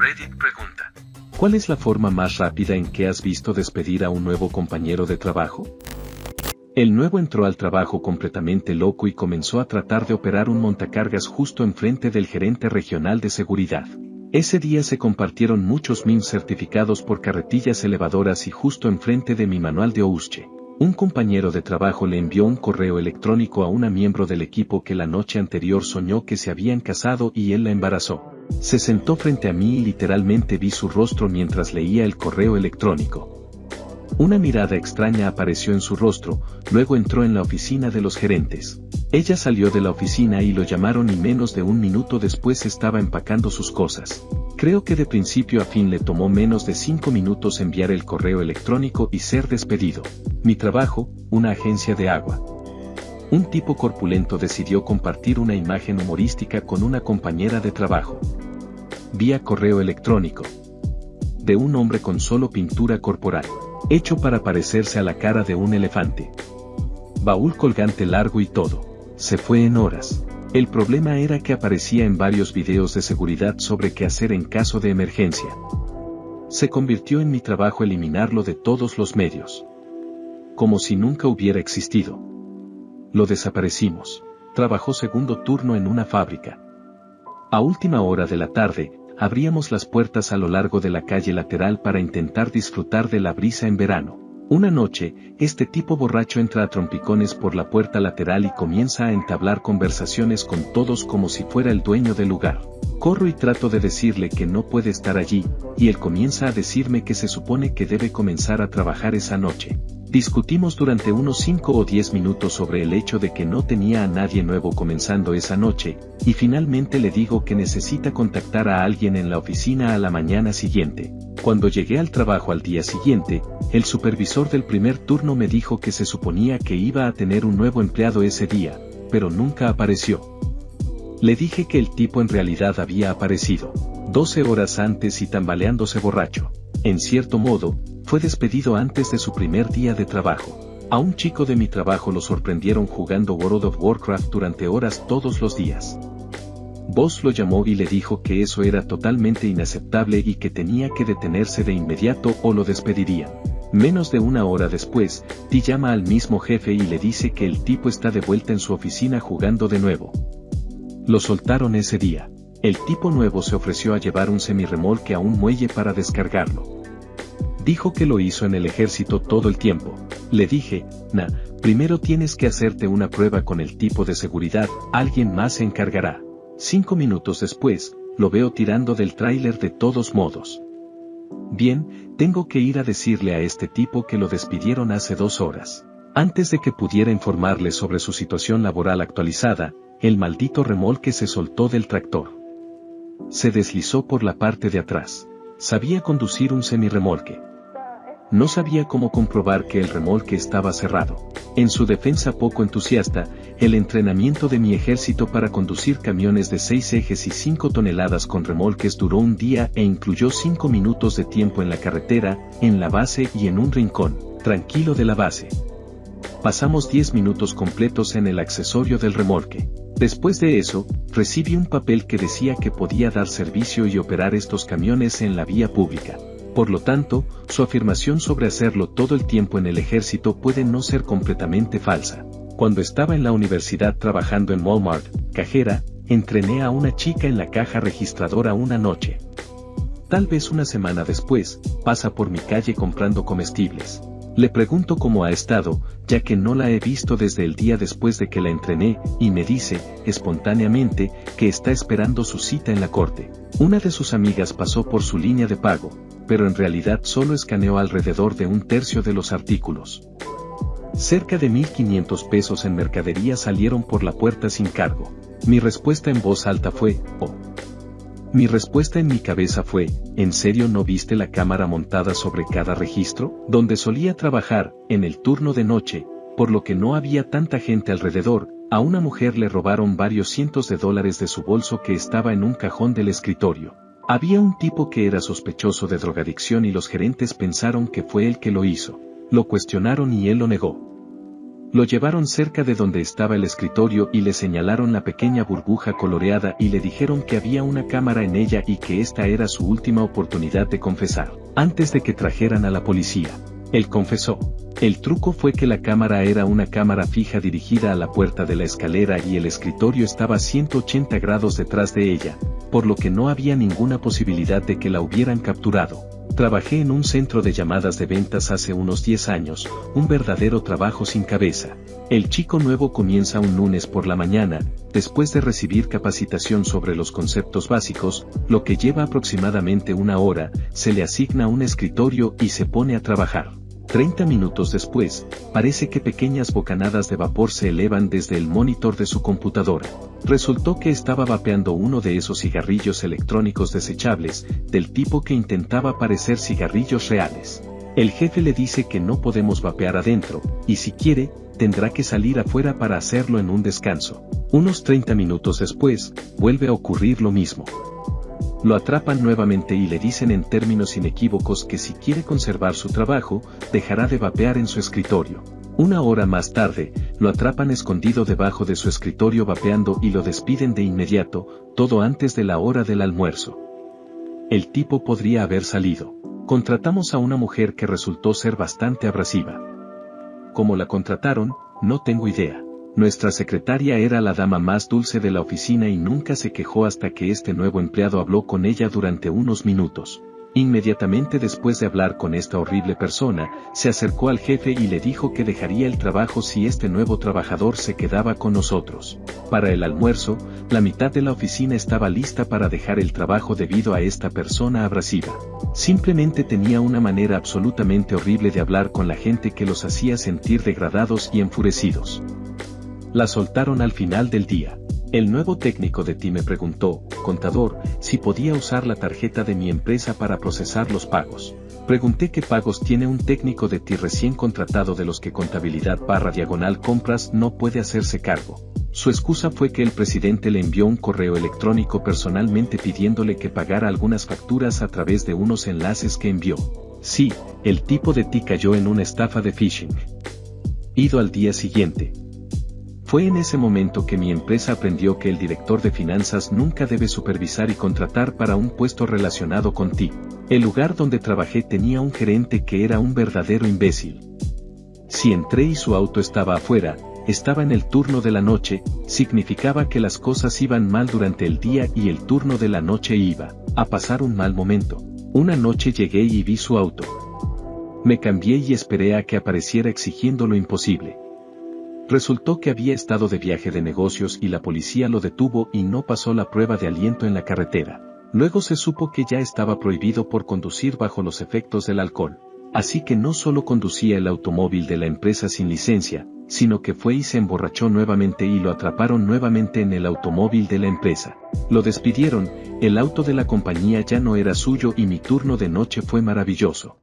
Reddit pregunta: ¿cuál es la forma más rápida en que has visto despedir a un nuevo compañero de trabajo? El nuevo entró al trabajo completamente loco y comenzó a tratar de operar un montacargas justo enfrente del gerente regional de seguridad. Ese día se compartieron muchos memes certificados por carretillas elevadoras y justo enfrente de mi manual de Ouche. Un compañero de trabajo le envió un correo electrónico a una miembro del equipo que la noche anterior soñó que se habían casado y él la embarazó. Se sentó frente a mí y literalmente vi su rostro mientras leía el correo electrónico. Una mirada extraña apareció en su rostro, luego entró en la oficina de los gerentes. Ella salió de la oficina y lo llamaron y menos de un minuto después estaba empacando sus cosas. Creo que de principio a fin le tomó menos de 5 minutos enviar el correo electrónico y ser despedido. Mi trabajo, una agencia de agua. Un tipo corpulento decidió compartir una imagen humorística con una compañera de trabajo. Vía correo electrónico. De un hombre con solo pintura corporal. Hecho para parecerse a la cara de un elefante. Baúl colgante largo y todo. Se fue en horas. El problema era que aparecía en varios videos de seguridad sobre qué hacer en caso de emergencia. Se convirtió en mi trabajo eliminarlo de todos los medios. Como si nunca hubiera existido. Lo desaparecimos. Trabajó segundo turno en una fábrica. A última hora de la tarde, abríamos las puertas a lo largo de la calle lateral para intentar disfrutar de la brisa en verano. Una noche, este tipo borracho entra a trompicones por la puerta lateral y comienza a entablar conversaciones con todos como si fuera el dueño del lugar. Corro y trato de decirle que no puede estar allí, y él comienza a decirme que se supone que debe comenzar a trabajar esa noche. Discutimos durante unos 5 o 10 minutos sobre el hecho de que no tenía a nadie nuevo comenzando esa noche, y finalmente le digo que necesita contactar a alguien en la oficina a la mañana siguiente. Cuando llegué al trabajo al día siguiente, el supervisor del primer turno me dijo que se suponía que iba a tener un nuevo empleado ese día, pero nunca apareció. Le dije que el tipo en realidad había aparecido 12 horas antes y tambaleándose borracho. En cierto modo, fue despedido antes de su primer día de trabajo. A un chico de mi trabajo lo sorprendieron jugando World of Warcraft durante horas todos los días. Boss lo llamó y le dijo que eso era totalmente inaceptable y que tenía que detenerse de inmediato o lo despedirían. Menos de una hora después, T llama al mismo jefe y le dice que el tipo está de vuelta en su oficina jugando de nuevo. Lo soltaron ese día. El tipo nuevo se ofreció a llevar un semirremolque a un muelle para descargarlo. Dijo que lo hizo en el ejército todo el tiempo. Le dije, primero tienes que hacerte una prueba con el tipo de seguridad, alguien más se encargará. 5 minutos después, lo veo tirando del tráiler de todos modos. Bien, tengo que ir a decirle a este tipo que lo despidieron hace 2 horas. Antes de que pudiera informarle sobre su situación laboral actualizada, el maldito remolque se soltó del tractor. Se deslizó por la parte de atrás. Sabía conducir un semirremolque. No sabía cómo comprobar que el remolque estaba cerrado. En su defensa poco entusiasta, el entrenamiento de mi ejército para conducir camiones de 6 ejes y 5 toneladas con remolques duró un día e incluyó 5 minutos de tiempo en la carretera, en la base y en un rincón tranquilo de la base. Pasamos 10 minutos completos en el accesorio del remolque. Después de eso, recibí un papel que decía que podía dar servicio y operar estos camiones en la vía pública. Por lo tanto, su afirmación sobre hacerlo todo el tiempo en el ejército puede no ser completamente falsa. Cuando estaba en la universidad trabajando en Walmart, cajera, entrené a una chica en la caja registradora una noche. Tal vez una semana después, pasa por mi calle comprando comestibles. Le pregunto cómo ha estado, ya que no la he visto desde el día después de que la entrené, y me dice, espontáneamente, que está esperando su cita en la corte. Una de sus amigas pasó por su línea de pago, pero en realidad solo escaneó alrededor de un tercio de los artículos. Cerca de 1,500 pesos en mercadería salieron por la puerta sin cargo. Mi respuesta en voz alta fue, oh. Mi respuesta en mi cabeza fue, ¿en serio no viste la cámara montada sobre cada registro? Donde solía trabajar, en el turno de noche, por lo que no había tanta gente alrededor, a una mujer le robaron varios cientos de dólares de su bolso que estaba en un cajón del escritorio. Había un tipo que era sospechoso de drogadicción y los gerentes pensaron que fue él que lo hizo. Lo cuestionaron y él lo negó. Lo llevaron cerca de donde estaba el escritorio y le señalaron la pequeña burbuja coloreada y le dijeron que había una cámara en ella y que esta era su última oportunidad de confesar, antes de que trajeran a la policía. Él confesó. El truco fue que la cámara era una cámara fija dirigida a la puerta de la escalera y el escritorio estaba a 180 grados detrás de ella, por lo que no había ninguna posibilidad de que la hubieran capturado. Trabajé en un centro de llamadas de ventas hace unos 10 años, un verdadero trabajo sin cabeza. El chico nuevo comienza un lunes por la mañana, después de recibir capacitación sobre los conceptos básicos, lo que lleva aproximadamente una hora, se le asigna un escritorio y se pone a trabajar. 30 minutos después, parece que pequeñas bocanadas de vapor se elevan desde el monitor de su computadora. Resultó que estaba vapeando uno de esos cigarrillos electrónicos desechables, del tipo que intentaba parecer cigarrillos reales. El jefe le dice que no podemos vapear adentro, y si quiere, tendrá que salir afuera para hacerlo en un descanso. Unos 30 minutos después, vuelve a ocurrir lo mismo. Lo atrapan nuevamente y le dicen en términos inequívocos que si quiere conservar su trabajo, dejará de vapear en su escritorio. Una hora más tarde, lo atrapan escondido debajo de su escritorio vapeando y lo despiden de inmediato, todo antes de la hora del almuerzo. El tipo podría haber salido. Contratamos a una mujer que resultó ser bastante abrasiva. ¿Cómo la contrataron? No tengo idea. Nuestra secretaria era la dama más dulce de la oficina y nunca se quejó hasta que este nuevo empleado habló con ella durante unos minutos. Inmediatamente después de hablar con esta horrible persona, se acercó al jefe y le dijo que dejaría el trabajo si este nuevo trabajador se quedaba con nosotros. Para el almuerzo, la mitad de la oficina estaba lista para dejar el trabajo debido a esta persona abrasiva. Simplemente tenía una manera absolutamente horrible de hablar con la gente que los hacía sentir degradados y enfurecidos. La soltaron al final del día. El nuevo técnico de TI me preguntó, contador, si podía usar la tarjeta de mi empresa para procesar los pagos. Pregunté qué pagos tiene un técnico de TI recién contratado de los que contabilidad/compras no puede hacerse cargo. Su excusa fue que el presidente le envió un correo electrónico personalmente pidiéndole que pagara algunas facturas a través de unos enlaces que envió. Sí, el tipo de TI cayó en una estafa de phishing. Ido al día siguiente. Fue en ese momento que mi empresa aprendió que el director de finanzas nunca debe supervisar y contratar para un puesto relacionado con TI. El lugar donde trabajé tenía un gerente que era un verdadero imbécil. Si entré y su auto estaba afuera, estaba en el turno de la noche, significaba que las cosas iban mal durante el día y el turno de la noche iba a pasar un mal momento. Una noche llegué y vi su auto. Me cambié y esperé a que apareciera exigiendo lo imposible. Resultó que había estado de viaje de negocios y la policía lo detuvo y no pasó la prueba de aliento en la carretera. Luego se supo que ya estaba prohibido por conducir bajo los efectos del alcohol. Así que no solo conducía el automóvil de la empresa sin licencia, sino que fue y se emborrachó nuevamente y lo atraparon nuevamente en el automóvil de la empresa. Lo despidieron, el auto de la compañía ya no era suyo y mi turno de noche fue maravilloso.